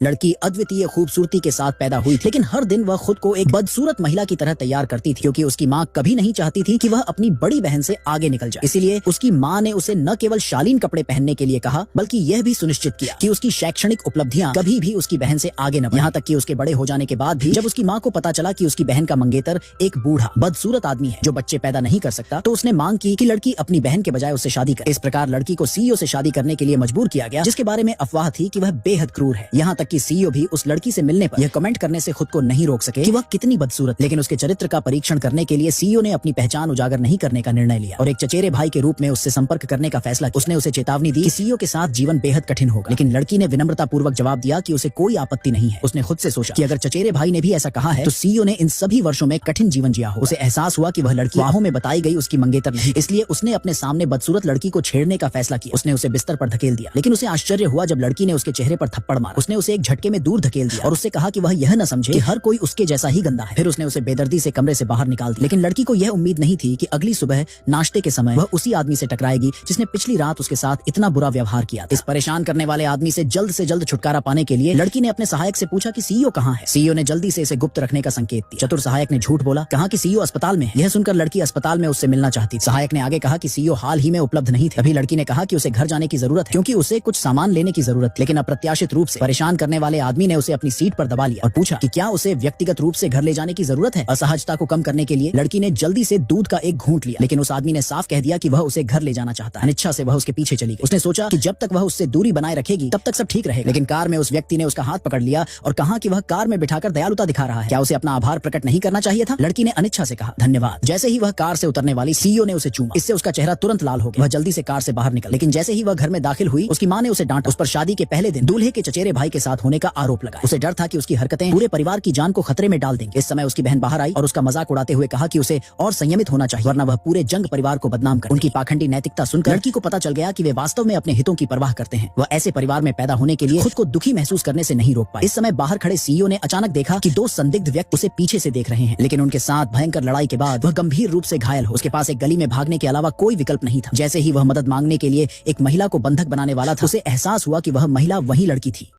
लड़की अद्वितीय खूबसूरती के साथ पैदा हुई थी, लेकिन हर दिन वह खुद को एक बदसूरत महिला की तरह तैयार करती थी, क्योंकि उसकी माँ कभी नहीं चाहती थी कि वह अपनी बड़ी बहन से आगे निकल जाए। इसीलिए उसकी माँ ने उसे न केवल शालीन कपड़े पहनने के लिए कहा, बल्कि यह भी सुनिश्चित किया कि उसकी शैक्षणिक उपलब्धियां कभी भी उसकी बहन से आगे न बढ़ें। यहाँ तक कि उसके बड़े हो जाने के बाद भी जब उसकी माँ को पता चला कि उसकी बहन का मंगेतर एक बूढ़ा बदसूरत आदमी है जो बच्चे पैदा नहीं कर सकता, तो उसने मांग की कि लड़की अपनी बहन के बजाय उससे शादी करे। इस प्रकार लड़की को सीईओ से शादी करने के लिए मजबूर किया गया, जिसके बारे में अफवाह थी कि वह बेहद क्रूर है। यहाँ तक कि सीईओ भी उस लड़की से मिलने पर यह कमेंट करने से खुद को नहीं रोक सके कि वह कितनी बदसूरत। लेकिन उसके चरित्र का परीक्षण करने के लिए सीईओ ने अपनी पहचान उजागर नहीं करने का निर्णय लिया और एक चचेरे भाई के रूप में उससे संपर्क करने का फैसला किया। उसने उसे चेतावनी दी कि सीईओ के साथ जीवन बेहद कठिन होगा, लेकिन लड़की ने विनम्रता पूर्वक जवाब दिया कि उसे कोई आपत्ति नहीं है। उसने खुद से सोचा कि अगर चचेरे भाई ने भी ऐसा कहा है तो सीईओ ने इन सभी वर्षों में कठिन जीवन जिया हो। उसे एहसास हुआ कि वह लड़की बाहों में बताई गई उसकी मंगेतर नहीं, इसलिए उसने अपने सामने बदसूरत लड़की को छेड़ने का फैसला किया। उसने उसे बिस्तर पर धकेल दिया, लेकिन उसे आश्चर्य हुआ जब लड़की ने उसके चेहरे पर थप्पड़ मारा। उसने उसे एक झटके में दूर धकेल दिया और उससे कहा कि वह यह न समझे कि हर कोई उसके जैसा ही गंदा है। फिर उसने उसे बेदर्दी से कमरे से बाहर निकाल दिया। लेकिन लड़की को यह उम्मीद नहीं थी कि अगली सुबह नाश्ते के समय वह उसी आदमी से टकराएगी जिसने पिछली रात उसके साथ इतना बुरा व्यवहार किया। इस परेशान करने वाले आदमी से जल्द छुटकारा पाने के लिए लड़की ने अपने सहायक से पूछा कि सीईओ कहाँ है। सीईओ ने जल्दी से इसे गुप्त रखने का संकेत दिया। चतुर सहायक ने झूठ बोला, कहा कि सीईओ अस्पताल में है। यह सुनकर लड़की अस्पताल में उससे मिलना चाहती थी। सहायक ने आगे कहा कि सीईओ हाल ही में उपलब्ध नहीं थे। अभी लड़की ने कहा कि उसे घर जाने की जरूरत है, क्योंकि उसे कुछ सामान लेने की जरूरत। लेकिन अप्रत्याशित रूप से परेशान करने वाले आदमी ने उसे अपनी सीट पर दबा लिया और पूछा कि क्या उसे व्यक्तिगत रूप से घर ले जाने की जरूरत है। असहजता को कम करने के लिए लड़की ने जल्दी से दूध का एक घूंट लिया, लेकिन उस आदमी ने साफ कह दिया कि वह उसे घर ले जाना चाहता है। अनिच्छा से वह उसके पीछे चली गई। उसने सोचा कि जब तक वह उससे दूरी बनाए रखेगी तब तक सब ठीक रहेगा। लेकिन कार में उस व्यक्ति ने उसका हाथ पकड़ लिया और कहा कि वह कार में बिठाकर दयालुता दिखा रहा है, क्या उसे अपना आभार प्रकट नहीं करना चाहिए था। लड़की ने अनिच्छा से कहा धन्यवाद। जैसे ही वह कार से उतरने वाली, सीईओ ने उसे चूमा। इससे उसका चेहरा तुरंत लाल हो गया। वह जल्दी से कार से बाहर निकल, लेकिन जैसे ही वह घर में दाखिल हुई उसकी माँ ने उसे डांटा। उस पर शादी के पहले दिन दूल्हे के चचेरे भाई के साथ होने का आरोप लगा। उसे डर था कि उसकी हरकतें पूरे परिवार की जान को खतरे में डाल देंगे। इस समय उसकी बहन बाहर आई और उसका मजाक उड़ाते हुए कहा कि उसे और संयमित होना चाहिए, वरना वह पूरे जंग परिवार को बदनाम कर। उनकी पाखंडी नैतिकता सुनकर लड़की को पता चल गया कि वे वास्तव में अपने हितों की परवाह करते हैं। वह ऐसे परिवार में पैदा होने के लिए खुद को दुखी महसूस करने से नहीं रोक पाई। इस समय बाहर खड़े सीईओ ने अचानक देखा कि दो संदिग्ध व्यक्ति उसे पीछे से देख रहे हैं, लेकिन उनके साथ भयंकर लड़ाई के बाद वह गंभीर रूप से घायल हो। उसके पास एक गली में भागने के अलावा कोई विकल्प नहीं था। जैसे ही वह मदद मांगने के लिए एक महिला को बंधक बनाने वाला था, उसे एहसास हुआ कि वह महिला वही लड़की थी।